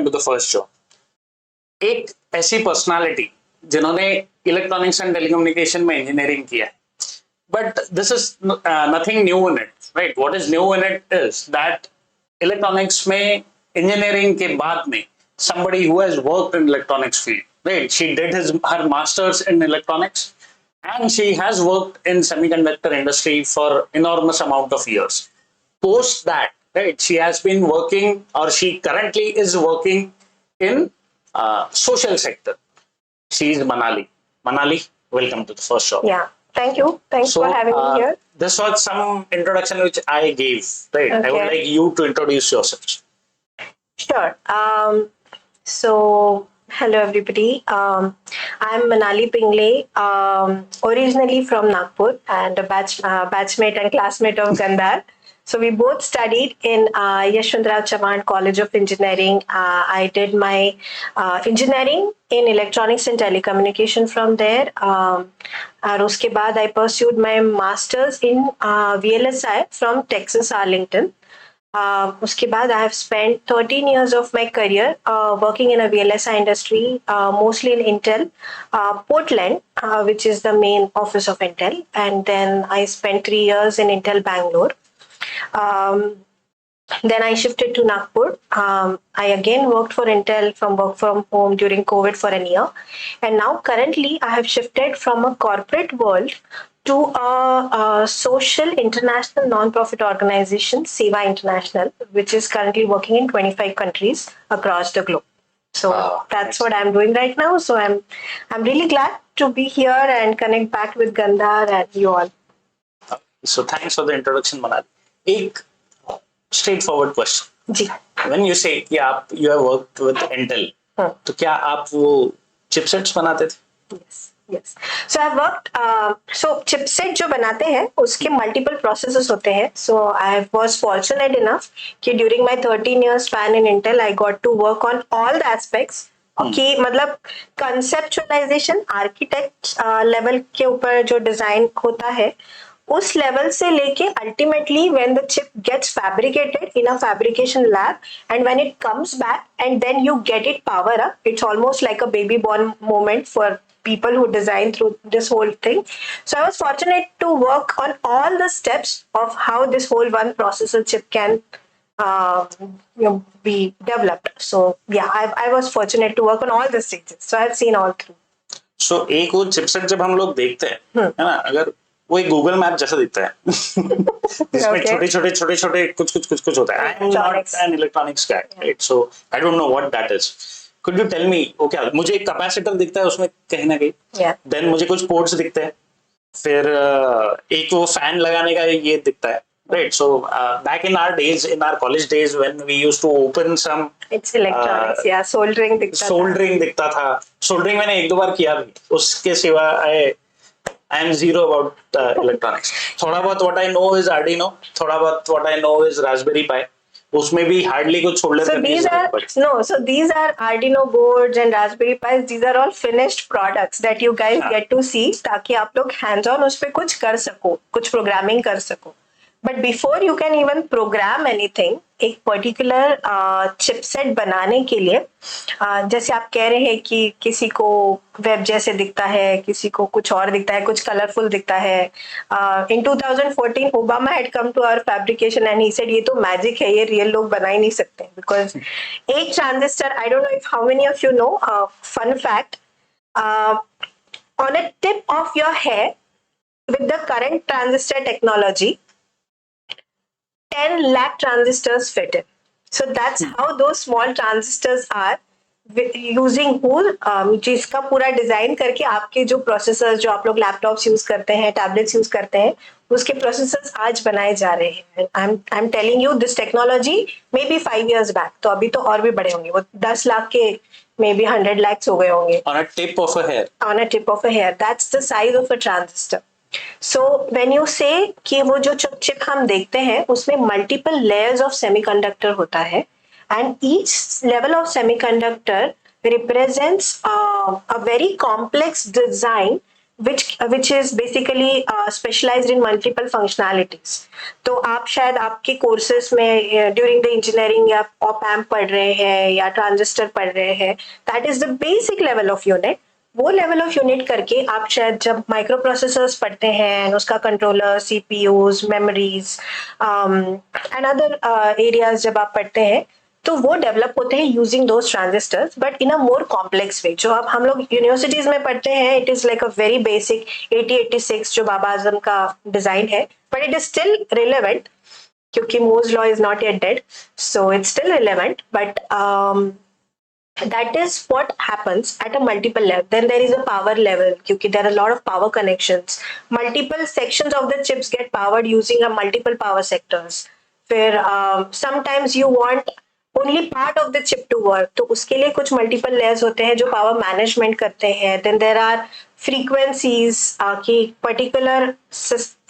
Welcome to the first show. एक ऐसी personality जिन्होंने इलेक्ट्रॉनिक्स एंड टेलीकम्युनिकेशन में इंजीनियरिंग किया है, but this is nothing new in it, right? What is new in it is that electronics में engineering के बाद में somebody who has worked in electronics field, right? She did her masters in electronics and she has worked in semiconductor industry for enormous amount of years. Post that, right, she has been working, or she currently is working in social sector. She is Manali. Manali, welcome to the first show. Yeah. Thank you. Thanks for having me here. This was some introduction which I gave, right? Okay. I would like you to introduce yourself. Sure. So, hello everybody. I'm Manali Pingle, originally from Nagpur and a batchmate and classmate of Gandhar. So we both studied in Yashwantrao Chavan College of Engineering. I did my engineering in electronics and telecommunication from there. और उसके बाद I pursued my masters in VLSI from Texas Arlington. उसके बाद I have spent 13 years of my career working in a VLSI industry, mostly in Intel, Portland, which is the main office of Intel. And then I spent 3 years in Intel Bangalore. Then I shifted to Nagpur. I again worked for Intel from work from home during COVID for a year. And now currently I have shifted from a corporate world to a social international non-profit organization, Seva International, which is currently working in 25 countries across the globe. So that's what I'm doing right now. So I'm really glad to be here and connect back with Gandhar and you all. So thanks for the introduction, Manali. एक straightforward question. Ji. When you say कि आप you have worked with Intel, तो क्या आप वो chipsets बनाते थे? Yes. So I've worked. So chipset जो बनाते हैं उसके multiple processes होते हैं. So I was fortunate enough कि during my 13 years span in Intel, I got to work on all the aspects. कि मतलब conceptualization, architect level के ऊपर जो design होता है उस लेवल से लेके ultimately when the chip gets fabricated in a fabrication lab and when it comes back and then you get it power up, it's almost like a baby born moment for people who design through this whole thing. So I was fortunate to work on all the steps of how this whole one processor chip can be developed. So yeah, I was fortunate to work on all the stages. So I've seen all through. So एक वो chipset जब हम लोग देखते हैं, है ना, अगर वो एक गूगल मैप जैसा दिखता है जिसमें छोटे-छोटे कुछ होता है. I'm not an electronics guy, right? So I don't know what that is. Could you tell me, okay, मुझे एक कैपेसिटर दिखता है उसमें कहीं ना कहीं, then मुझे कुछ पोर्ट्स दिखते हैं, फिर एक वो फैन लगाने का ये दिखता है, right? So back in our days, in our college days, when we used to open some, it's electronics, soldering दिखता था. Soldering मैंने एक दो बार किया भी, उसके सिवा I am zero about electronics. थोड़ा बहुत what I know is Arduino, थोड़ा बहुत what I know is Raspberry Pi. उसमें भी hardly कुछ सोल्डर करने की जरूरत पड़ती. So these are Arduino boards and Raspberry Pis. These are all finished products that you guys get to see ताकि आप लोग hands on उस पे कुछ कर सको, कुछ programming कर सको. But before you can even program anything, एक particular chipset बनाने के लिए जैसे आप कह रहे हैं कि किसी को वेब जैसे दिखता है, किसी को कुछ और दिखता है, कुछ कलरफुल दिखता है. In 2014, Obama had come to our fabrication and he said ये तो magic है, ये real लोग बना ही नहीं सकते. Because एक transistor, I don't know if how many of you know, fun fact, on a tip of your hair with the current transistor technology, 10 lakh transistors fit in. So that's how those small transistors are using whole जिसका पूरा design करके आपके जो processors जो आप लोग laptops use करते हैं, टैबलेट्स यूज करते हैं, उसके प्रोसेसर्स आज बनाए जा रहे हैं. I am telling you this technology may be 5 years back, तो अभी तो और भी बड़े होंगे, वो 10 लाख के मे बी 100 lakhs हो गए होंगे. On a tip of a hair. On a tip of a hair. That's the size of a transistor. So when you say कि वो जो चिप हम देखते हैं उसमें multiple layers of semiconductor होता है and each level of semiconductor represents a very complex design which is basically specialized in multiple functionalities. तो आप शायद आपके courses में during the engineering या op amp पढ़ रहे हैं या transistor पढ़ रहे हैं, that is the basic level of unit. वो लेवल ऑफ यूनिट करके आप शायद जब माइक्रो प्रोसेसर्स पढ़ते हैं, उसका controller, CPUs, memories and other areas जब आप पढ़ते हैं, तो वो डेवलप होते हैं using those transistors but in a more complex way. जो अब हम लोग यूनिवर्सिटीज में पढ़ते हैं, it is like a very basic 8086 जो बाबा आजम का डिजाइन है, but it is still relevant क्योंकि Moore's law is not yet dead, so it's still relevant. But that is what happens at a multiple level. Then there is a power level because there are a lot of power connections. Multiple sections of the chips get powered using a multiple power sectors. Where sometimes you want only part of the chip to work, तो उसके लिए कुछ multiple layers होते हैं जो power management करते हैं. Then there are frequencies कि particular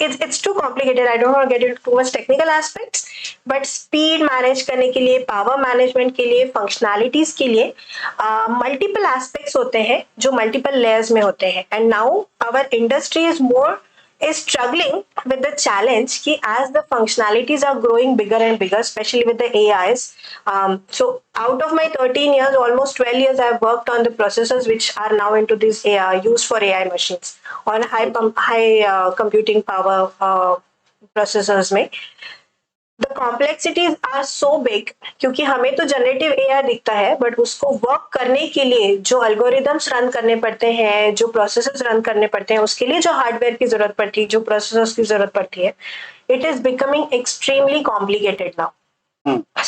it's too complicated. I don't want to get into too much technical aspects, but speed manage करने के लिए, power management के लिए, functionalities के लिए multiple aspects होते हैं जो multiple layers में होते हैं. And now our industry is struggling with the challenge ki as the functionalities are growing bigger and bigger, especially with the AIs. So out of my 13 years, almost 12 years I've worked on the processors which are now into these AI, used for AI machines on high computing power processors में. The complexities are so big क्योंकि हमें तो generative AI दिखता है, but उसको work करने के लिए जो एल्गोरिदम्स रन करने पड़ते हैं, जो प्रोसेसर्स रन करने पड़ते हैं, उसके लिए जो हार्डवेयर की जरूरत पड़ती है, जो प्रोसेसर्स की जरूरत पड़ती है, it is becoming extremely complicated now.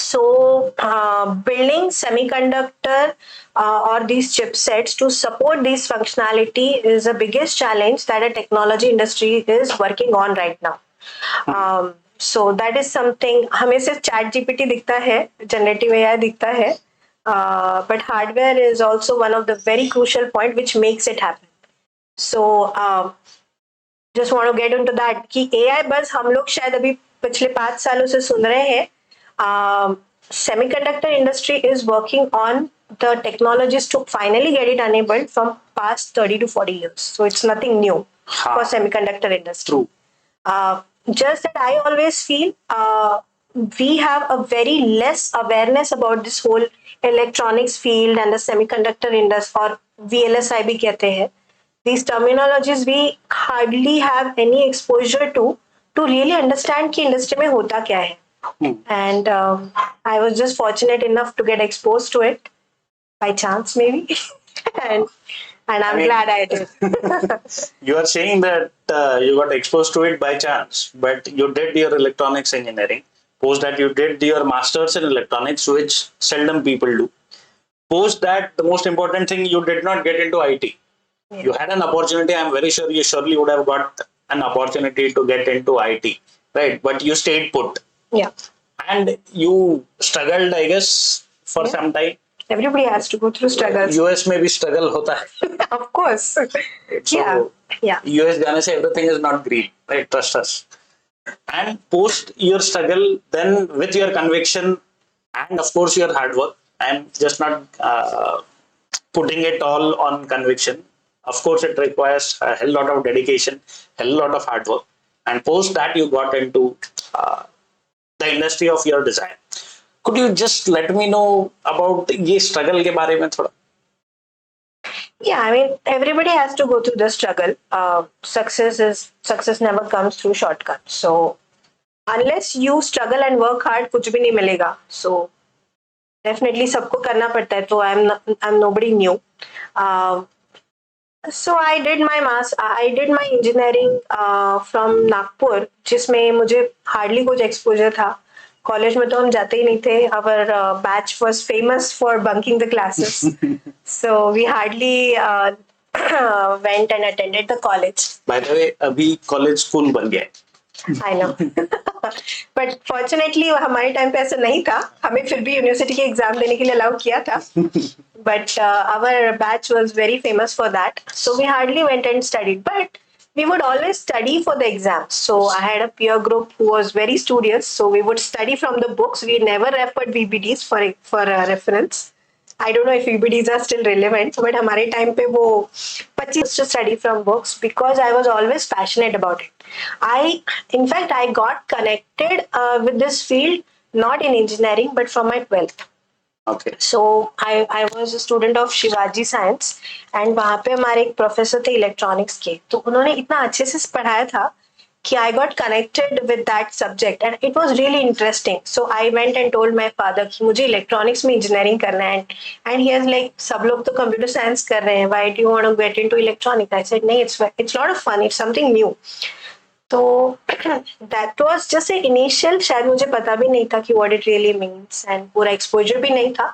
So building semiconductor or these chipsets to support this functionality is the biggest challenge that a technology industry is working on right now. So that is something. हमें सिर्फ chat GPT दिखता है, generative AI दिखता है, but hardware is also one of the very crucial point which makes it happen. So just want to get into that कि AI बस हम लोग शायद अभी पिछले 5 सालों से सुन रहे हैं. Semiconductor industry is working on the technologies to finally get it enabled from past 30 to 40 years. So it's nothing new for semiconductor industry. True. Just that I always feel we have a very less awareness about this whole electronics field and the semiconductor industry, or VLSI भी कहते हैं. These terminologies we hardly have any exposure to really understand कि industry में होता क्या है. And I was just fortunate enough to get exposed to it by chance maybe. and I'm glad I did. You are saying that you got exposed to it by chance, but you did your electronics engineering. Post that you did your masters in electronics, which seldom people do. Post that, the most important thing, you did not get into IT. Yeah. You had an opportunity. I'm very sure you surely would have got an opportunity to get into IT, right? But you stayed put. Yeah. And you struggled, I guess, for some time. Everybody has to go through struggles. US में भी struggle होता है. Of course. So, yeah. US जाने से everything is not green, right? Trust us. And post your struggle, then with your conviction and of course your hard work, I'm just not putting it all on conviction. Of course, it requires a hell lot of dedication, hell lot of hard work. And post that, you got into the industry of your desire. Could you just let me know about ये struggle के बारे में थोड़ा? Yeah, I mean, everybody has to go through the struggle. Success never comes through shortcuts. So unless you struggle and work hard, कुछ भी नहीं मिलेगा. So definitely सबको करना पड़ता है. तो I'm nobody new. So I did my engineering from Nagpur, जिसमें मुझे hardly कुछ exposure था. कॉलेज में तो हम जाते ही नहीं थे. Our batch was famous for bunking the classes. So we hardly went and attended the college. By the way, अभी college school बन गया. I know. But fortunately हमारे टाइम पे ऐसा नहीं था. हमें फिर भी यूनिवर्सिटी के एग्जाम देने के लिए अलाउ किया था. But our batch was very famous for that. So we hardly went and studied. But we would always study for the exams. So I had a peer group who was very studious. So we would study from the books. We never referred VBDs for reference. I don't know if EBDs are still relevant, but हमारे time पे वो 25 to study from books because I was always passionate about it. In fact, I got connected with this field not in engineering but from my 12th. Okay. So I was a student of Shivaji science and वहाँ पे हमारे एक professor थे electronics के, तो उन्होंने इतना अच्छे से पढ़ाया था कि I got connected with that subject and it was really interesting. So I went and told my father कि मुझे इलेक्ट्रॉनिक्स में इंजीनियरिंग करना है, and he was like सब लोग तो कंप्यूटर साइंस कर रहे हैं, why do you want to get into electronics? I said नहीं, it's a lot of fun, it's something new. तो that was just an initial, शायद मुझे पता भी नहीं था कि what it really means and पूरा exposure भी नहीं था,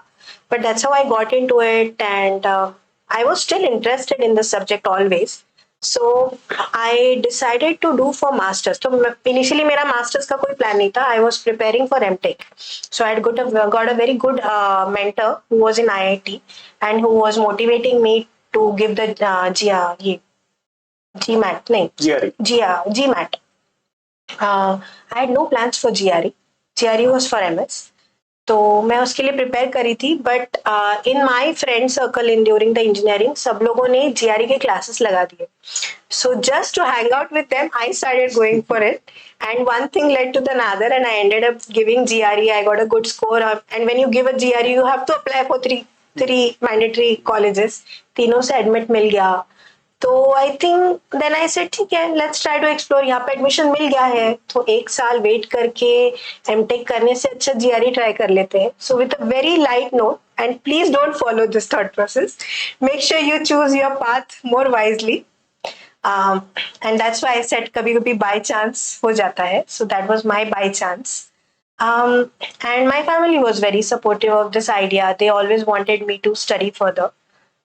but that's how I got into it and I was still interested in the subject always. So I decided to do for masters. तो initially मेरा masters का कोई plan नहीं था. I was preparing for MTech. So I had got a very good mentor who was in IIT and who was motivating me to give the GMAT नहीं GMAT. I had no plans for GRE. GRE was for MS. तो मैं उसके लिए prepare करी थी, but in my friend circle in during the engineering सब लोगों ने जीआरई के क्लासेस लगा दिए. So just to hang out with them I started going for it and one thing led to the another and I ended up giving GRE. I got a good score and when you give a GRE you have to apply for three mandatory colleges. तीनों से admit मिल गया. तो I think then I said ठीक है, let's try to explore. यहाँ पे admission मिल गया है तो एक साल वेट करके एमटेक करने से अच्छा जीआरई ट्राई कर लेते हैं. So with a very light note, and please don't follow this thought process, make sure you choose your path more wisely. And that's why I said कभी कभी बाय चांस हो जाता है. So that was my by chance. And my family was very supportive of this idea. They always wanted me to study further.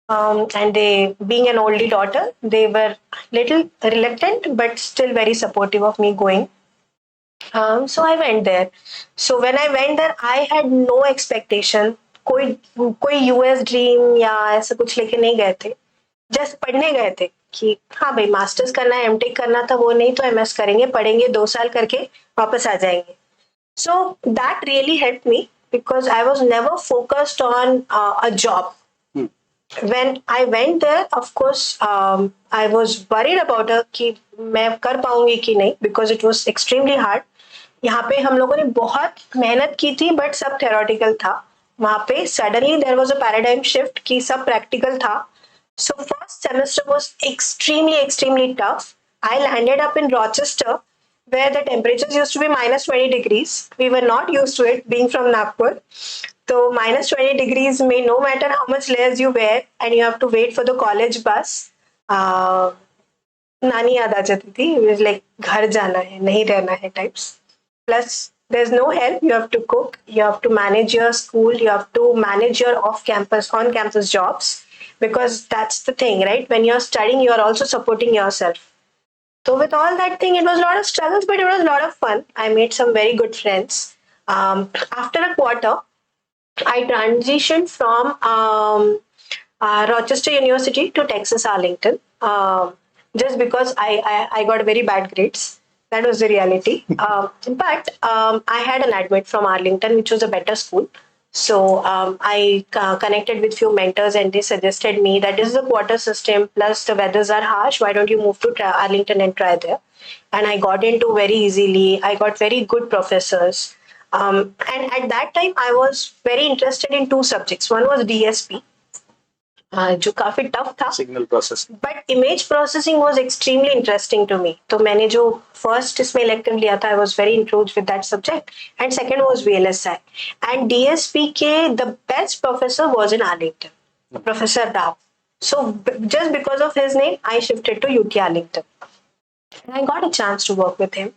And they, being an oldie daughter, they were little reluctant but still very supportive of me going. So I went there. So when I went there, I had no expectation. कोई US dream या ऐसा कुछ लेके नहीं गए थे. Just पढ़ने गए थे कि हाँ भाई मास्टर्स करना है, एमटेक करना था, वो नहीं तो एमएस करेंगे, पढ़ेंगे 2 साल करके वापस आ जाएंगे. So that really helped me because I was never focused on a job. When I went there, of course, I was worried about कि मैं कर पाऊंगी कि नहीं, because it was extremely hard. यहाँ पे हम लोगों ने बहुत मेहनत की थी but सब theoretical था. वहाँ पे suddenly there was a paradigm shift कि सब practical था. So first semester was extremely tough. I landed up in Rochester where the temperatures used to be minus 20 degrees. We were not used to it being from Nagpur. So minus 20 degrees may no matter how much layers you wear and you have to wait for the college bus. नानी याद आ जाती थी. It was like घर जाना है, नहीं रहना है types. Plus there's no help. You have to cook, you have to manage your school, you have to manage your on-campus jobs, because that's the thing, right? When you're studying, you're also supporting yourself. So with all that thing, it was a lot of struggles, but it was a lot of fun. I made some very good friends. After a quarter, I transitioned from Rochester University to Texas Arlington, just because I got very bad grades. That was the reality. But I had an admit from Arlington, which was a better school. So I connected with few mentors and they suggested me that this is a quarter system plus the weathers are harsh. Why don't you move to Arlington and try there? And I got into very easily. I got very good professors. And at that time, I was very interested in 2 subjects. One was DSP, जो काफी tough था, signal processing, but image processing was extremely interesting to me. तो मैंने जो first इसमें elective लिया था, I was very introduced with that subject. And second was VLSI. And DSP के the best professor was in Arlington, professor Rao. So just because of his name, I shifted to UT Arlington. And I got a chance to work with him.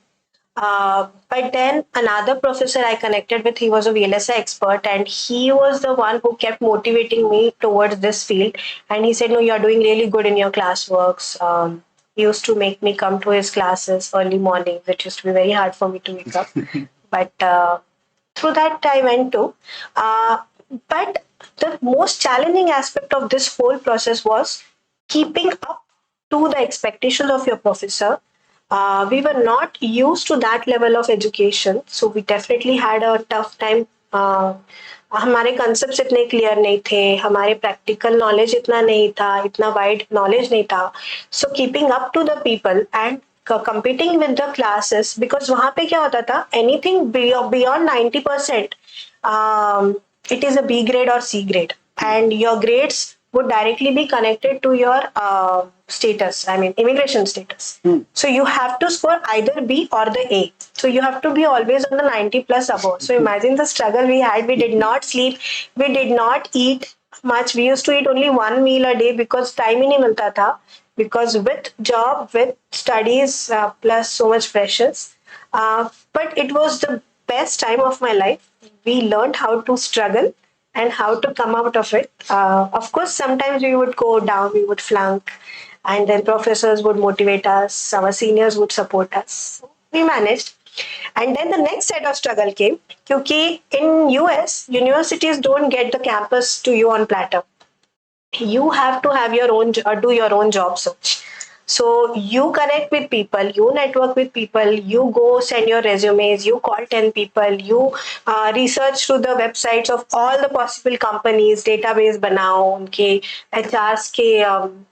But then another professor I connected with, he was a VLSI expert and he was the one who kept motivating me towards this field. And he said, no, you're doing really good in your classworks. He used to make me come to his classes early mornings. It used to be very hard for me to wake up. But through that I went to. But the most challenging aspect of this whole process was keeping up to the expectations of your professor. We were not used to that level of education, so we definitely had a tough time हमारे concept इतने clear नहीं थे, हमारे practical knowledge इतना नहीं था, इतना wide knowledge नहीं था. So keeping up to the people and competing with the classes, because वहाँ पे क्या होता था, anything beyond 90%, it is a B grade or C grade, and your grades would directly be connected to your status, I mean immigration status. So you have to score either B or the A. So you have to be always on the 90 plus above. So imagine the struggle we had. We did not sleep, we did not eat much. We used to eat only one meal a day because time ही नहीं मिलता था, because with job, with studies, plus so much pressures. But it was the best time of my life. We learned how to struggle and how to come out of it. Of course, sometimes we would go down, we would flunk, and then professors would motivate us, our seniors would support us. We managed. And then the next set of struggle came, because in US, universities don't get the campus to you on platter. You have to have your own, do your own job search. So you connect with people, you network with people, you go send your resumes, you call 10 people, you research through the websites of all the possible companies, database banao, उनके HRs के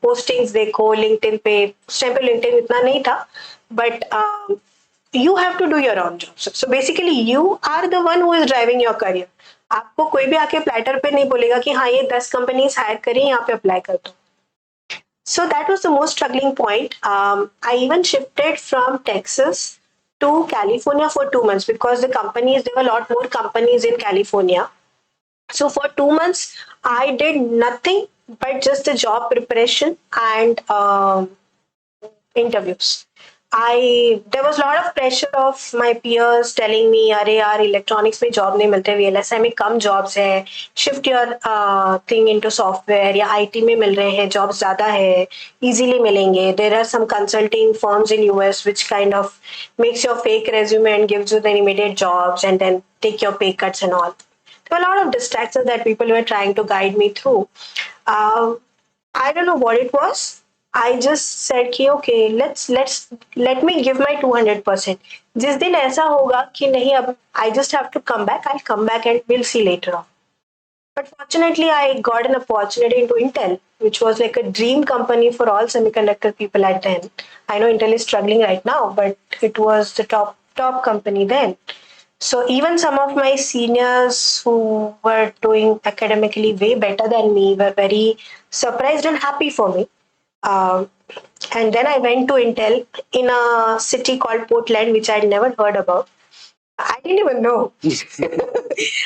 postings देखो, LinkedIn पे. उस time पे LinkedIn इतना नहीं था, but you have to do your own job. So basically you are the one who is driving your career. आपको कोई भी आके प्लेटर पे नहीं बोलेगा कि हाँ ये 10 कंपनीज हायर करी, यहाँ पे अप्लाई कर दो. So that was the most struggling point. I even shifted from Texas to California for 2 months, because the companies, there were a lot more companies in California. So for 2 months, I did nothing but just the job preparation and interviews. There was a lot of pressure of my peers telling me, अरे यार electronics में job नहीं मिलते, VLSI में कम jobs है, shift your thing into software, या IT में मिल रहे हैं, जॉब्स ज्यादा है, इजीली मिलेंगे. There are some consulting firms in US which kind of makes your fake resume and gives you the immediate jobs and then take your pay cuts and all. There were a lot of distractions that people were trying to guide me through. I don't know what it was. I just said कि okay, let me give my 200%. जिस दिन ऐसा होगा कि नहीं अब I just have to come back, I'll come back and we'll see later on. But fortunately, I got an opportunity into Intel, which was like a dream company for all semiconductor people at then. I know Intel is struggling right now, but it was the top company then. So even some of my seniors who were doing academically way better than me were very surprised and happy for me. And then I went to Intel in a city called Portland, which I'd never heard about. I didn't even know.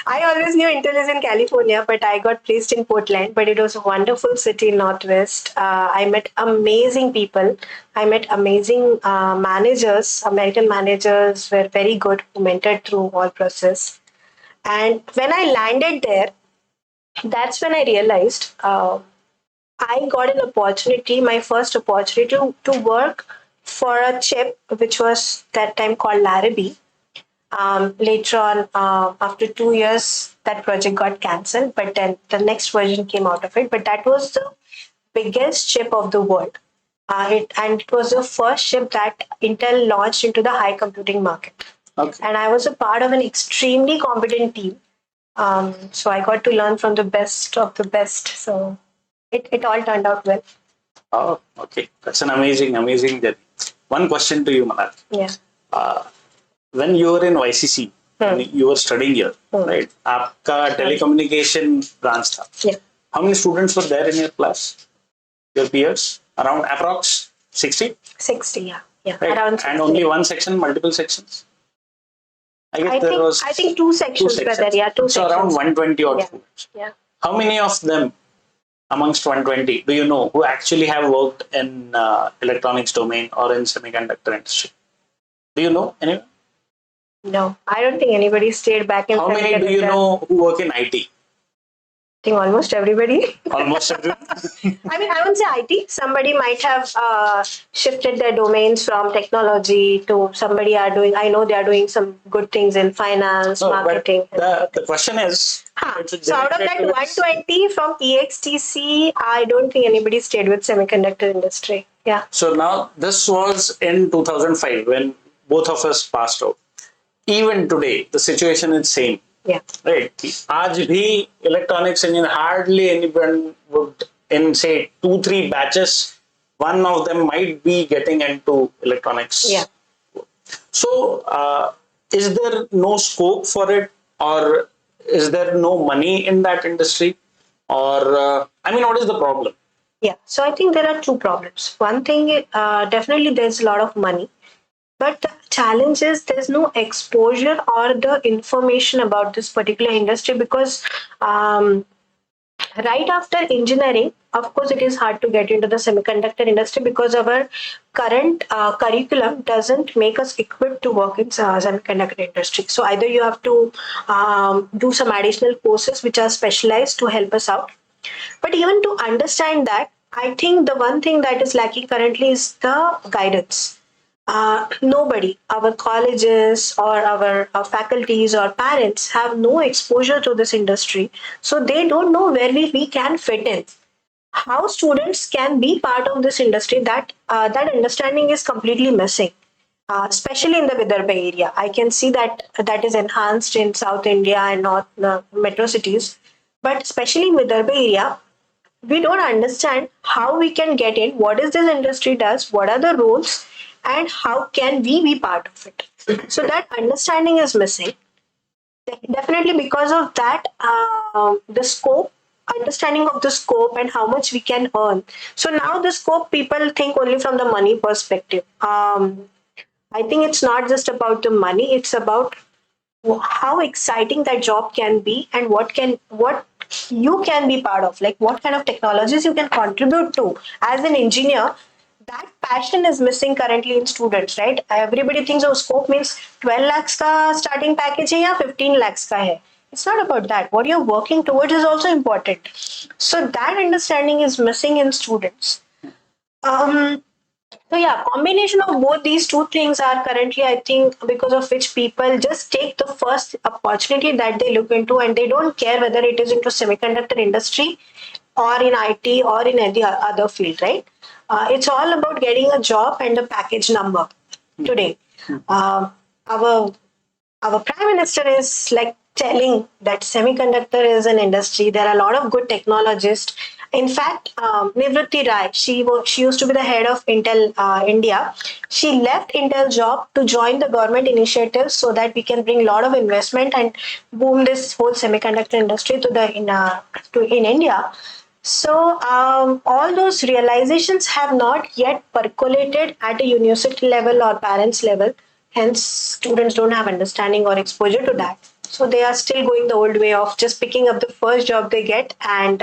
I always knew Intel is in California, but I got placed in Portland. But it was a wonderful city in Northwest. I met amazing people. I met amazing managers. American managers were very good, who mentored through all process. And when I landed there, that's when I realized I got an opportunity, my first opportunity to work for a chip which was that time called Larrabee. Later on, after 2 years, that project got cancelled, but then the next version came out of it. But that was the biggest chip of the world. It was the first chip that Intel launched into the high computing market. Okay. And I was a part of an extremely competent team. So I got to learn from the best of the best. So it all turned out well. Oh, okay. That's an amazing journey. One question to you, Manat. Yeah. When you were in YCC, when you were studying here, right? आपका telecommunication branch था. Yeah. How many students were there in your class? Your peers? Around approx 60? 60, yeah. Right? Around 60. And only one section, multiple sections? I think two sections were there, yeah. Two so sections. around 120 odd students. Yeah. How many of them amongst 120 do you know who actually have worked in electronics domain or in semiconductor industry? Do you know anyone? No, I don't think anybody stayed back in. How many do you know who work in IT? I think almost everybody. Almost everyone. I mean, I wouldn't say IT. Somebody might have shifted their domains from technology to somebody are doing. I know they are doing some good things in finance, marketing. The question is. So out of that 120 from EXTC, I don't think anybody stayed with semiconductor industry. Yeah. So now this was in 2005 when both of us passed out. Even today, the situation is same. Yeah. Right. आज भी electronics engineer, hardly anyone would, in say 2-3 batches, one of them might be getting into electronics. Yeah. So, is there no scope for it, or is there no money in that industry, or I mean, what is the problem? Yeah. So I think there are two problems. One thing, definitely there's a lot of money, but the challenge is there's no exposure or the information about this particular industry because right after engineering, of course, it is hard to get into the semiconductor industry because our current curriculum doesn't make us equipped to work in semiconductor industry. So either you have to do some additional courses which are specialized to help us out. But even to understand that, I think the one thing that is lacking currently is the guidance. Nobody, our colleges or our faculties or parents have no exposure to this industry. So they don't know where we can fit in. How students can be part of this industry, that understanding is completely missing. Especially in the Vidarbha area, I can see that that is enhanced in South India and North metro cities. But especially in Vidarbha area, we don't understand how we can get in, what is this industry does, what are the rules, and how can we be part of it. So that understanding is missing. Definitely because of that, the scope, understanding of the scope and how much we can earn. So now the scope, people think only from the money perspective. I think it's not just about the money, it's about how exciting that job can be and what you can be part of, like what kind of technologies you can contribute to as an engineer. That passion is missing currently in students, right? Everybody thinks oh scope means 12 lakhs ka starting package hai ya 15 lakhs ka hai. It's not about that. What you're working towards is also important. So that understanding is missing in students. um so yeah, combination of both these two things are currently, I think, because of which people just take the first opportunity that they look into, and they don't care whether it is into semiconductor industry or in IT or in any other field, right? It's all about getting a job and the package number today. Our Prime Minister is like telling that semiconductor is an industry. There are a lot of good technologists. In fact, Nivritti Rai, she used to be the head of Intel India. She left Intel job to join the government initiatives so that we can bring a lot of investment and boom this whole semiconductor industry in India. So all those realizations have not yet percolated at a university level or parents level. Hence, students don't have understanding or exposure to that. So they are still going the old way of just picking up the first job they get and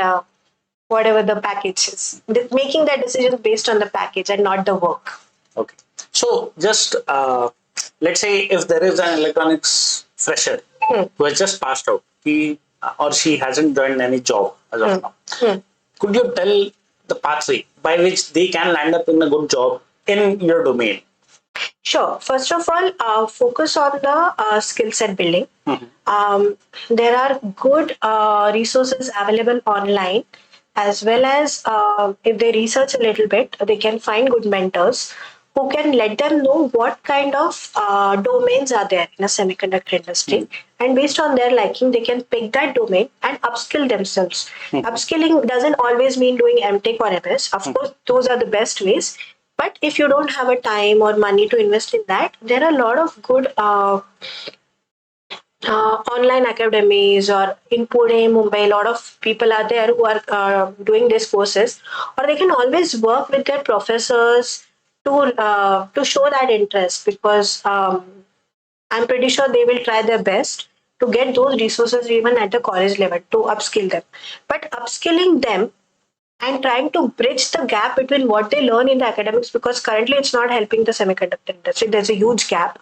whatever the package is, making that decision based on the package and not the work. Okay. So just let's say if there is an electronics fresher who has just passed out, he or she hasn't joined any job as of now. Could you tell the pathway by which they can land up in a good job in your domain? Sure. First of all, focus on the skill set building. There are good resources available online, as well as if they research a little bit, they can find good mentors who can let them know what kind of domains are there in a semiconductor industry. And based on their liking, they can pick that domain and upskill themselves. Upskilling doesn't always mean doing MTech or MS. Of course, those are the best ways. But if you don't have a time or money to invest in that, there are a lot of good online academies, or in Pune, Mumbai, a lot of people are there who are doing these courses, or they can always work with their professors to show that interest, because I'm pretty sure they will try their best to get those resources even at the college level to upskill them. But upskilling them and trying to bridge the gap between what they learn in the academics, because currently it's not helping the semiconductor industry. There's a huge gap.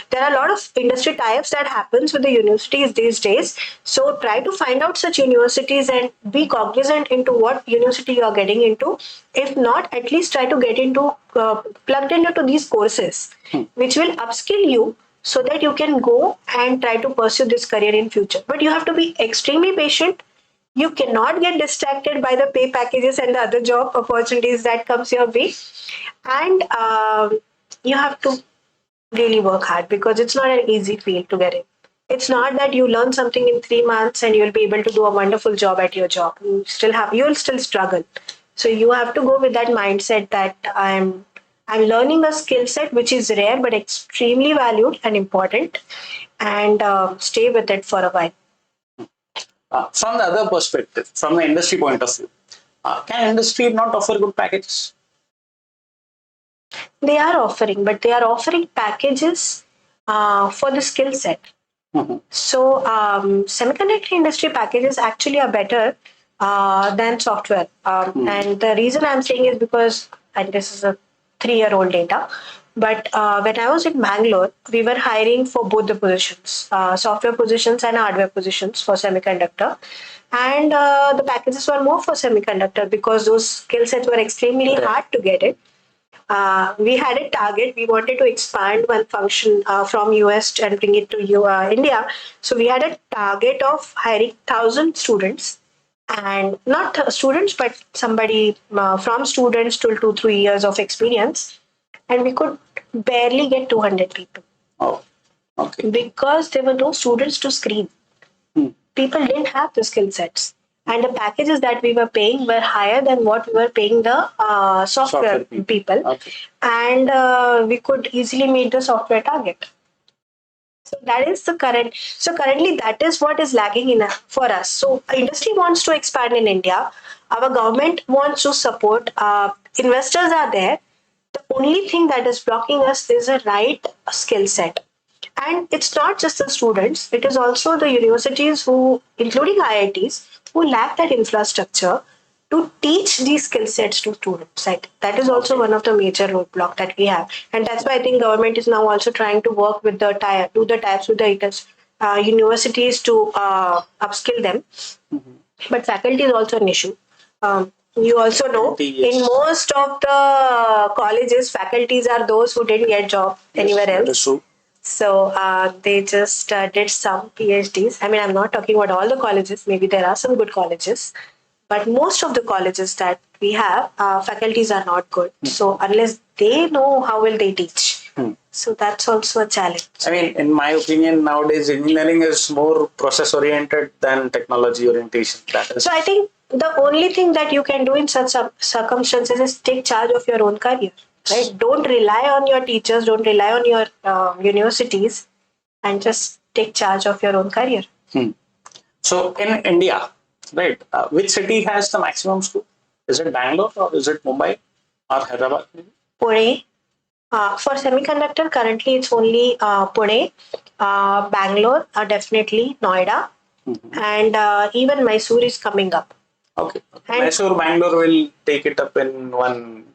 There are a lot of industry tie-ups that happens with the universities these days. So try to find out such universities and be cognizant into what university you are getting into. If not, at least try to get into plugged into these courses, which will upskill you so that you can go and try to pursue this career in future. But you have to be extremely patient. You cannot get distracted by the pay packages and the other job opportunities that comes your way, and you have to really work hard, because it's not an easy field to get in. It's not that you learn something in 3 months and you'll be able to do a wonderful job at your job. You'll still struggle. So you have to go with that mindset that I'm learning a skill set which is rare but extremely valued and important, and stay with it for a while. From the other perspective, from the industry point of view, can industry not offer good packages? They are offering, but they are offering packages for the skill set. Mm-hmm. So semiconductor industry packages actually are better than software. And the reason I'm saying is because, and this is a 3-year-old data, but when I was in Bangalore, we were hiring for both the positions, software positions and hardware positions for semiconductor. And the packages were more for semiconductor because those skill sets were extremely hard to get it. We had a target. We wanted to expand one function from US and bring it to India. So we had a target of hiring 1,000 students, and not students, but somebody from students to 2-3 years of experience, and we could barely get 200 people. Oh, okay. Because there were no students to screen. People didn't have the skill sets. And the packages that we were paying were higher than what we were paying the software people. Okay. And we could easily meet the software target. So that is the current. So currently, that is what is lagging in for us. So industry wants to expand in India. Our government wants to support. Investors are there. The only thing that is blocking us is a right skill set. And it's not just the students, it is also the universities who, including IITs, who lack that infrastructure to teach these skill sets to students. Right? That is also one of the major roadblock that we have. And that's why I think government is now also trying to work with the types with the universities to upskill them. Mm-hmm. But faculty is also an issue. You also know, in most of the colleges, faculties are those who didn't get job anywhere else. That is true. So they just did some PhDs. I mean, I'm not talking about all the colleges. Maybe there are some good colleges. But most of the colleges that we have, faculties are not good. So unless they know, how will they teach? So that's also a challenge. I mean, in my opinion, nowadays engineering is more process oriented than technology orientation. So I think the only thing that you can do in such circumstances is take charge of your own career. Right? Don't rely on your teachers, don't rely on your universities, and just take charge of your own career. So in India, right, which city has the maximum school? Is it Bangalore or is it Mumbai or Hyderabad? Pune. For semiconductor, currently it's only Pune, Bangalore, definitely Noida, and even Mysore is coming up. Okay. Mysore, Bangalore will take it up in one.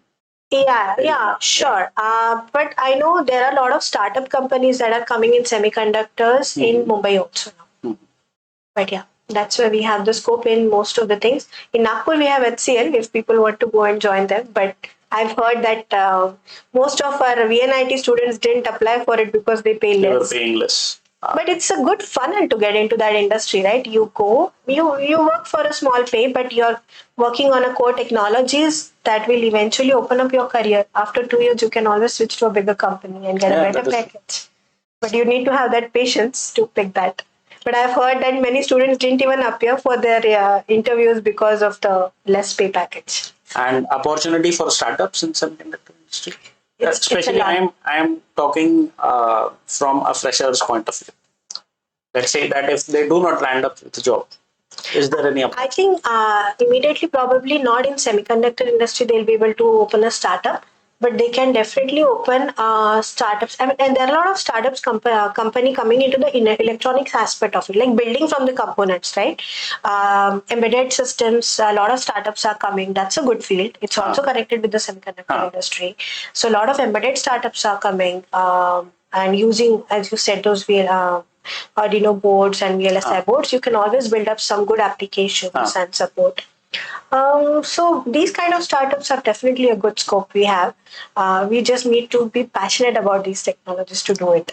Yeah, sure. But I know there are a lot of startup companies that are coming in semiconductors in Mumbai also now. But yeah, that's where we have the scope in most of the things. In Nagpur, we have HCL if people want to go and join them. But I've heard that most of our VNIT students didn't apply for it because they pay less. They were paying less. But it's a good funnel to get into that industry, right? You go, you work for a small pay, but you're working on a core technologies that will eventually open up your career. After 2 years, you can always switch to a bigger company and get a better package. But you need to have that patience to pick that. But I've heard that many students didn't even appear for their interviews because of the less pay package. And opportunity for startups in semiconductor industry? Especially, I am talking from a fresher's point of view. Let's say that if they do not land up with a job, is there any opportunity? I think immediately, probably not in semiconductor industry, they'll be able to open a startup, but they can definitely open startups. I mean, and there are a lot of startups company coming into the electronics aspect of it, like building from the components, right? Embedded systems, a lot of startups are coming. That's a good field. It's also connected with the semiconductor industry. So a lot of embedded startups are coming and using, as you said, those Arduino boards and VLSI boards. You can always build up some good applications and support. So these kind of startups are definitely a good scope we have. We just need to be passionate about these technologies to do it.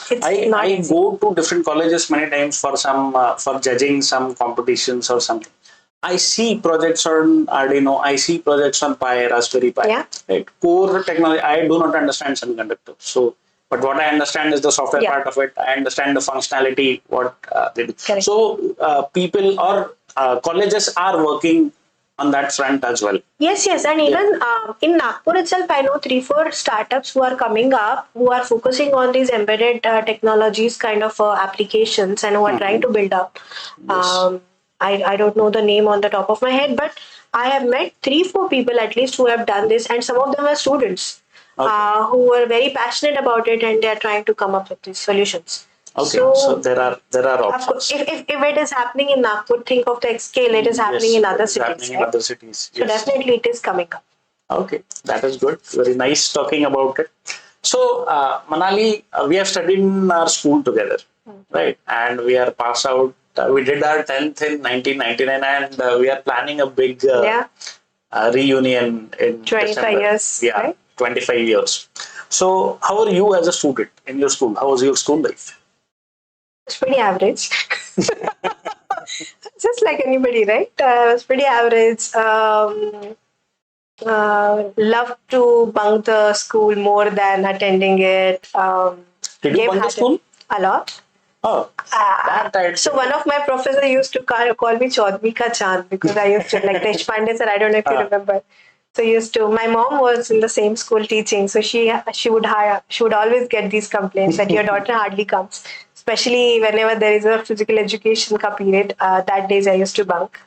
I go to different colleges many times for some for judging some competitions or something. I see projects on Arduino, I see projects on Pi, Raspberry Pi. Yeah. Right? Core technology, I do not understand semiconductors. So But what I understand is the software Yeah. part of it. I understand the functionality, what they do. Correct. So people or colleges are working on that front as well. Yes, and even in Nagpur itself, I know 3-4 startups who are coming up, who are focusing on these embedded technologies kind of applications, and who are trying to build up. Yes. I don't know the name on the top of my head, but I have met 3-4 people at least who have done this, and some of them are students who were very passionate about it, and they are trying to come up with these solutions. Okay, so there are Of options. course, if it is happening in Nagpur, think of the scale it is happening in other cities. Happening in other cities. So definitely it is coming up. Okay, that is good. Very nice talking about it. So, Manali, we have studied in our school together, right? And we are passed out. We did our 10th in 1999, and we are planning a big reunion in 25 December. years. Yeah, right? 25 years. So, how are you as a student in your school? How was your school life? It's pretty average. Just like anybody, right? It was pretty average. Loved to bunk the school more than attending it. Did you bunk the school? A lot. Oh, so one of my professors used to call me Chaudhary Ka Chand because I used to like Deshpande sir. I don't know if you remember. So used to. My mom was in the same school teaching, so she would always get these complaints that your daughter hardly comes, especially whenever there is a physical education ka period. That days I used to bunk,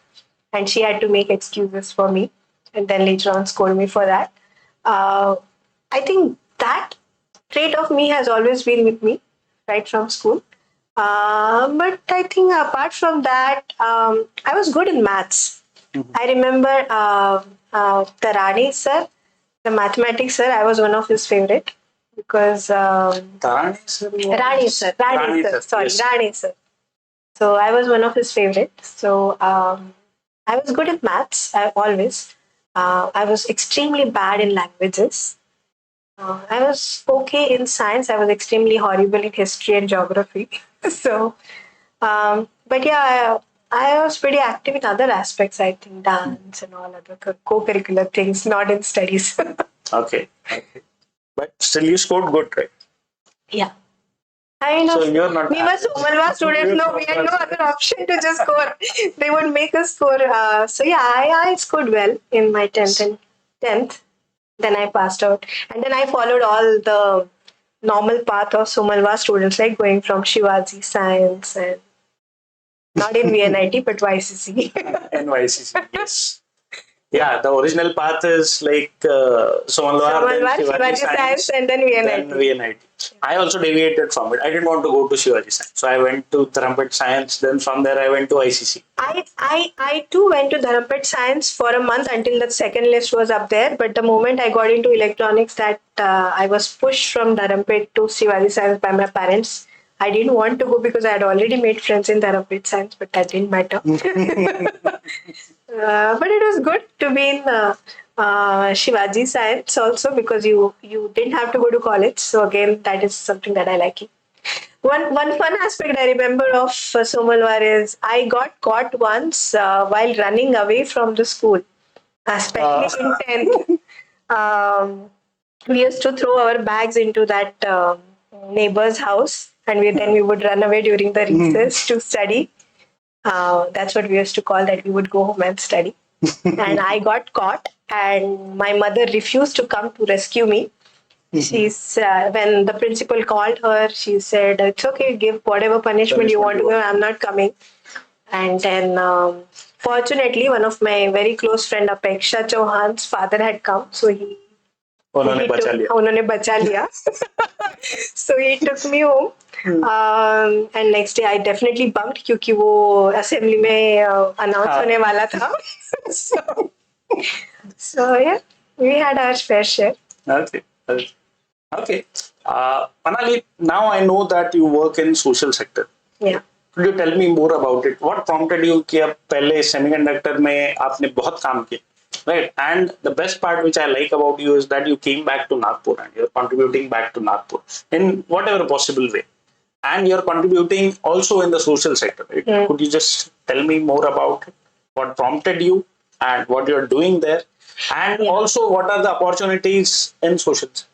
and she had to make excuses for me, and then later on scold me for that. I think that trait of me has always been with me right from school. But I think apart from that, I was good in maths. I remember the Rani sir, the mathematics sir. I was one of his favorite because Rani sir. Rani sir. So I was one of his favorite. So I was good at maths. Always. I was extremely bad in languages. I was okay in science. I was extremely horrible in history and geography. So, but yeah, I was pretty active in other aspects. I think dance and all other co-curricular things, not in studies. Okay. But still, you scored good, right? Yeah. I know. So you're not. We were Somalwa students. No, we had no other option to just score. They would make us score. So yeah, I scored well in my 10th. Then I passed out, and then I followed all the normal path of Somalwa students, like going from Shivaji Science and not in VNIT but YCC. NYCC, yes. Yeah, the original path is like Somalwar, then Shivaji Science, and then VNIT. Then VNIT. I also deviated from it. I didn't want to go to Shivaji Science, so I went to Dharampet Science. Then from there, I went to ICC. I too went to Dharampet Science for a month until the second list was up there. But the moment I got into electronics, that I was pushed from Dharampet to Shivaji Science by my parents. I didn't want to go because I had already made friends in Dharampet Science, but that didn't matter. But it was good to be in Shivaji Science also because you didn't have to go to college. So again, that is something that I like. One fun aspect I remember of Somalwar is I got caught once while running away from the school, especially in 10th. We used to throw our bags into that neighbor's house, and then we would run away during the recess to study. That's what we used to call that. We would go home and study. And I got caught, and my mother refused to come to rescue me. She's when the principal called her, she said, "It's okay, give whatever punishment you want to give. I'm not coming." And then, fortunately, one of my very close friend, Apeksha Chauhan's father had come, so उन्होंने बचा लिया. So he took me home. And next day I definitely bunked क्योंकि वो assembly में announce होने वाला था. So yeah, we had our fair share. Okay. Manali, now I know that you work in social sector. Yeah. Could you tell me more about it? What prompted you कि अब पहले semiconductor में आपने बहुत काम किया, right? And the best part which I like about you is that you came back to Nagpur and you're contributing back to Nagpur in whatever possible way. And you're contributing also in the social sector, right? Could you just tell me more about it? What prompted you and what you're doing there? And also what are the opportunities in social sector?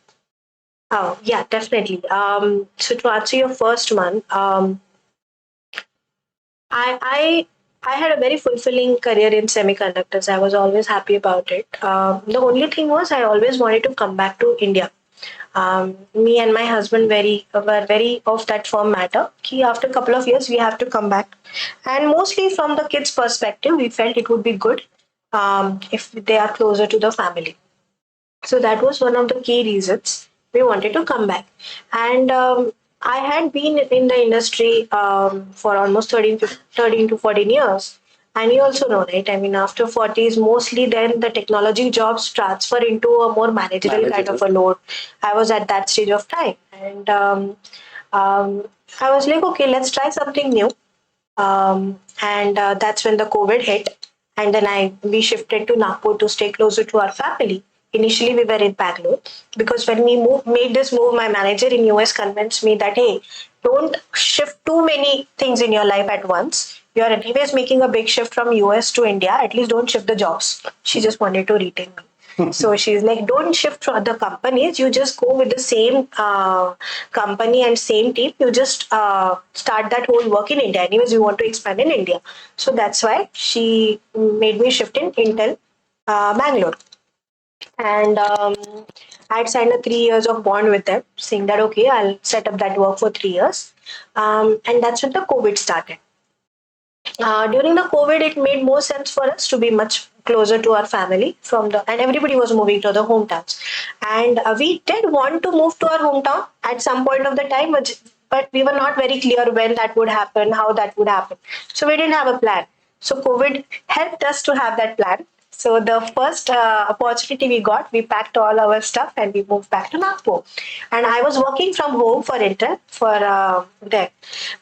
Oh, yeah, definitely. So to answer your first one, I, I I had a very fulfilling career in semiconductors. I was always happy about it. The only thing was I always wanted to come back to India. Me and my husband were very of that firm matter. Ki after a couple of years we have to come back, and mostly from the kids' perspective, we felt it would be good if they are closer to the family. So that was one of the key reasons we wanted to come back. And I had been in the industry for almost 13 to 14 years. And you also know, right? I mean, after 40s, mostly then the technology jobs transfer into a more managerial kind of a load. I was at that stage of time. And I was like, okay, let's try something new. And that's when the COVID hit. And then we shifted to Nagpur to stay closer to our family. Initially, we were in Bangalore because when we made this move, my manager in US convinced me that hey, don't shift too many things in your life at once. You are anyways making a big shift from US to India. At least don't shift the jobs. She just wanted to retain me. So she's like, don't shift to other companies. You just go with the same company and same team. You just start that whole work in India. Anyways, you want to expand in India. So that's why she made me shift in Intel Bangalore. And I had signed a 3 years of bond with them, saying that, okay, I'll set up that work for 3 years. And that's when the COVID started. During the COVID, it made more sense for us to be much closer to our family and everybody was moving to the hometowns. And we did want to move to our hometown at some point of the time, but we were not very clear when that would happen, how that would happen. So we didn't have a plan. So COVID helped us to have that plan. So the first opportunity we got, we packed all our stuff and we moved back to Nagpur. And I was working from home for Intel for there.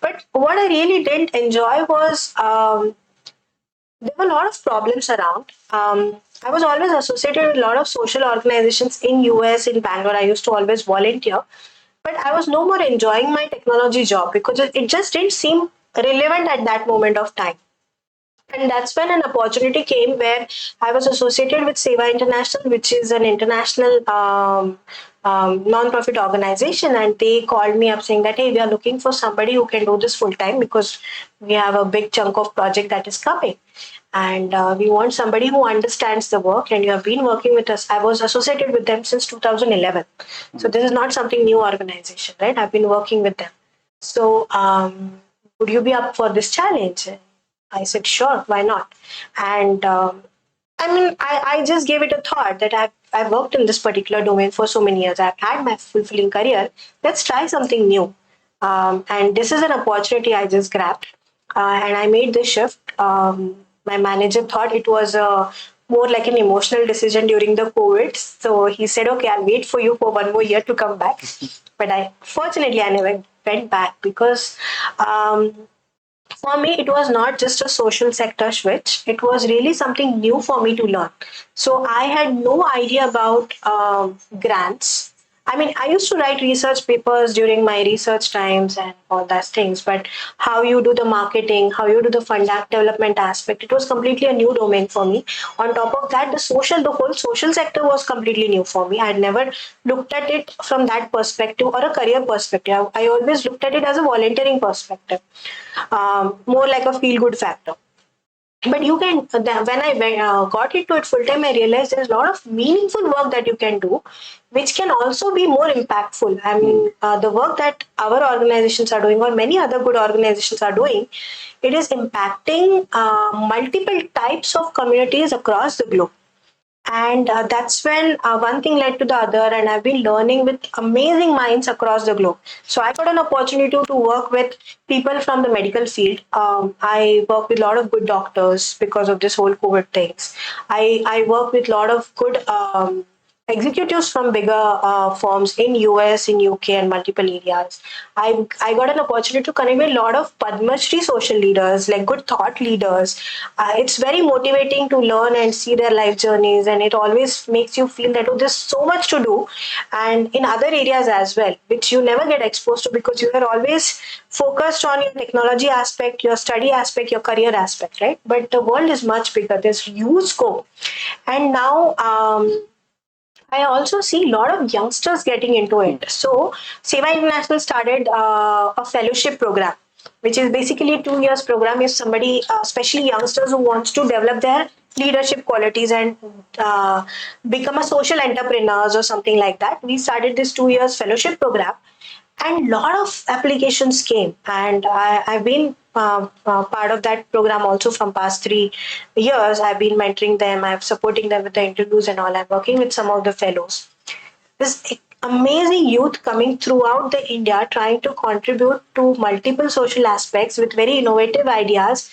But what I really didn't enjoy was there were a lot of problems around. I was always associated with a lot of social organizations in US, in Bangalore. I used to always volunteer, but I was no more enjoying my technology job because it just didn't seem relevant at that moment of time. And that's when an opportunity came where I was associated with Seva International, which is an international non-profit organization, and they called me up saying that hey, we are looking for somebody who can do this full time because we have a big chunk of project that is coming, and we want somebody who understands the work. And you have been working with us. I was associated with them since 2011, so this is not something new organization, right? I've been working with them. So, would you be up for this challenge? I said, sure, why not? And I just gave it a thought that I've worked in this particular domain for so many years. I've had my fulfilling career. Let's try something new. And this is an opportunity I just grabbed. And I made this shift. My manager thought it was more like an emotional decision during the COVID. So he said, okay, I'll wait for you for one more year to come back. But fortunately, I never went back because for me, it was not just a social sector switch. It was really something new for me to learn. So I had no idea about grants. I mean, I used to write research papers during my research times and all those things, but how you do the marketing, how you do the fund development aspect, it was completely a new domain for me. On top of that, the whole social sector was completely new for me. I had never looked at it from that perspective or a career perspective. I always looked at it as a volunteering perspective, more like a feel good factor. But you can, when I got into it full time, I realized there's a lot of meaningful work that you can do, which can also be more impactful. I mean, the work that our organizations are doing, or many other good organizations are doing, it is impacting multiple types of communities across the globe. And that's when one thing led to the other, and I've been learning with amazing minds across the globe. So I got an opportunity to work with people from the medical field. I work with a lot of good doctors because of this whole COVID things. I work with a lot of good executives from bigger firms in US, in UK, and multiple areas. I got an opportunity to connect with a lot of Padma Shri social leaders, like good thought leaders. It's very motivating to learn and see their life journeys, and it always makes you feel that oh, there's so much to do, and in other areas as well, which you never get exposed to because you are always focused on your technology aspect, your study aspect, your career aspect, right? But the world is much bigger. There's huge scope, and now. I also see a lot of youngsters getting into it. So, Seva International started a fellowship program, which is basically a 2 years program. If somebody, especially youngsters who wants to develop their leadership qualities and become a social entrepreneurs or something like that, we started this 2 years fellowship program, and lot of applications came, and I've been part of that program also from past 3 years. I've been mentoring them, I'm supporting them with the interviews and all. I'm working with some of the fellows. This amazing youth coming throughout the India trying to contribute to multiple social aspects with very innovative ideas,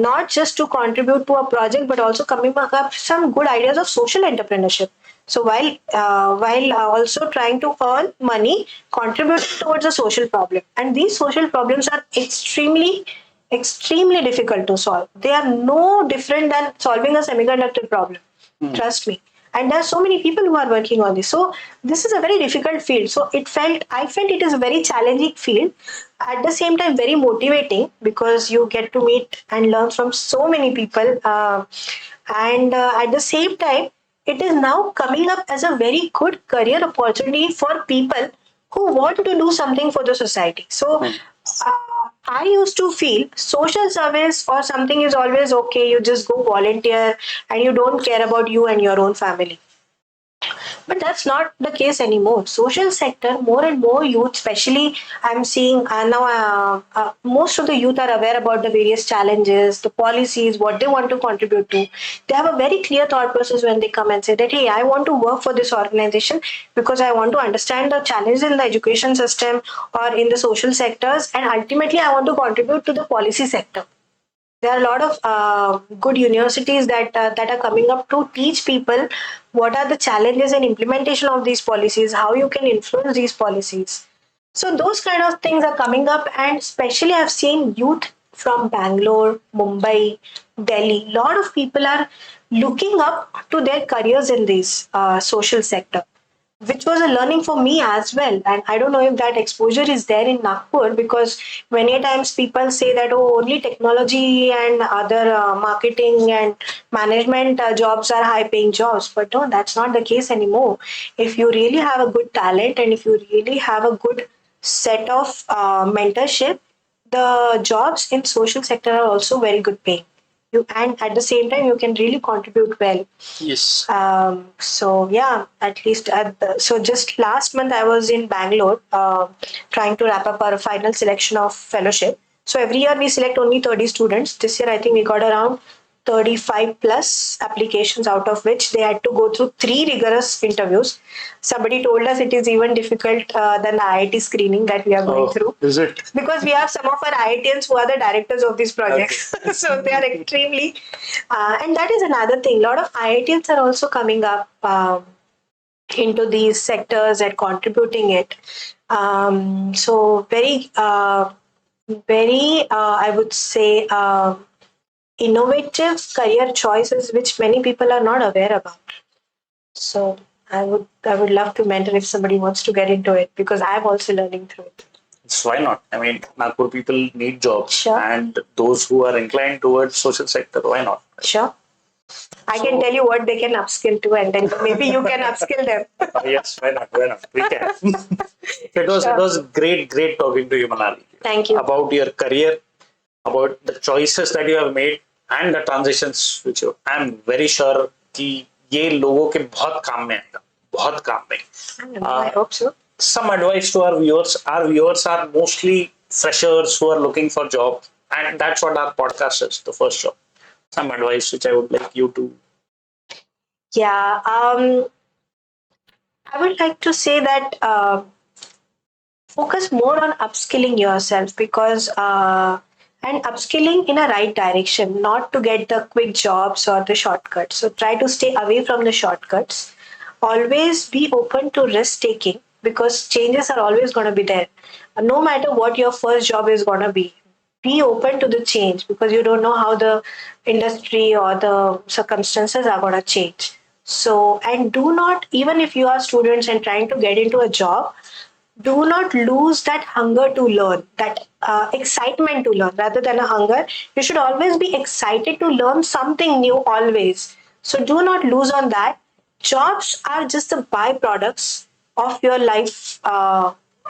not just to contribute to a project but also coming up with some good ideas of social entrepreneurship. So while also trying to earn money, contributing towards a social problem, and these social problems are extremely difficult to solve. They are no different than solving a semiconductor problem. Trust me. And there are so many people who are working on this. So this is a very difficult field. So I felt it is a very challenging field. At the same time, very motivating because you get to meet and learn from so many people. And at the same time, it is now coming up as a very good career opportunity for people who want to do something for the society. So I used to feel social service or something is always okay. You just go volunteer and you don't care about you and your own family. But that's not the case anymore. Social sector, more and more youth, especially I'm seeing now most of the youth are aware about the various challenges, the policies, what they want to contribute to. They have a very clear thought process when they come and say that, hey, I want to work for this organization because I want to understand the challenges in the education system or in the social sectors, and ultimately I want to contribute to the policy sector. There are a lot of good universities that are coming up to teach people what are the challenges in implementation of these policies, how you can influence these policies. So those kind of things are coming up, and especially I've seen youth from Bangalore, Mumbai, Delhi. A lot of people are looking up to their careers in this social sector, which was a learning for me as well. And I don't know if that exposure is there in Nagpur, because many times people say that, oh, only technology and other marketing and management jobs are high paying jobs. But no, that's not the case anymore. If you really have a good talent and if you really have a good set of mentorship, the jobs in social sector are also very good paying. And at the same time you can really contribute well. Yes. So yeah, at least so just last month I was in Bangalore trying to wrap up our final selection of fellowship. So every year we select only 30 students. This year I think we got around 35 plus applications, out of which they had to go through 3 rigorous interviews. Somebody told us it is even difficult than the IIT screening that we are going through. Is it? Because we have some of our IITians who are the directors of these projects. Okay. So they are extremely, and that is another thing. A lot of IITians are also coming up into these sectors and contributing it. So very, I would say, innovative career choices which many people are not aware about. So I would love to mentor if somebody wants to get into it, because I'm also learning through it. So why not? I mean, Nagpur people need jobs, sure. And those who are inclined towards social sector, why not? Sure. I can tell you what they can upskill to, and then maybe you can upskill them. Yes, why not? Why not? We can. It was great talking to you, Manali. Thank you. About your career, about the choices that you have made, and the transitions which you. I'm very sure कि ये लोगों के बहुत काम में आएगा, बहुत काम में. I hope so. Some advice to our viewers. Our viewers are mostly freshers who are looking for job, and that's what our podcast is, the first job. Some advice which I would like you to. Yeah, I would like to say that focus more on upskilling yourself, because and upskilling in a right direction, not to get the quick jobs or the shortcuts. So try to stay away from the shortcuts. Always be open to risk taking, because changes are always going to be there. No matter what your first job is going to be open to the change, because you don't know how the industry or the circumstances are going to change. So, and do not, even if you are students and trying to get into a job, do not lose that hunger to learn, that excitement to learn. Rather than a hunger, you should always be excited to learn something new always. So do not lose on that. jobs are just the byproducts of your life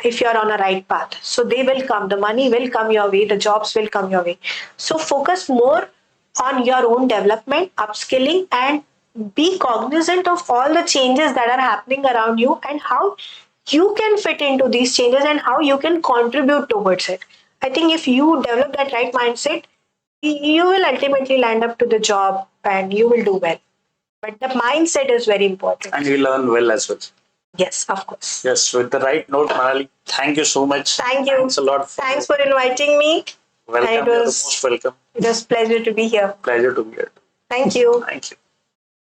if you're on a right path. So they will come, the money will come your way, the jobs will come your way. So focus more on your own development, upskilling, and be cognizant of all the changes that are happening around you and how you can fit into these changes and how you can contribute towards it. I think if you develop that right mindset, you will ultimately land up to the job and you will do well. But the mindset is very important. And you learn well as well. Yes, of course. Yes, with the right note, Manali, thank you so much. Thank you. Thanks a lot. Thanks for inviting me. Welcome. It You're the was most welcome. just pleasure to be here. Pleasure to be here. Thank you. Thank you.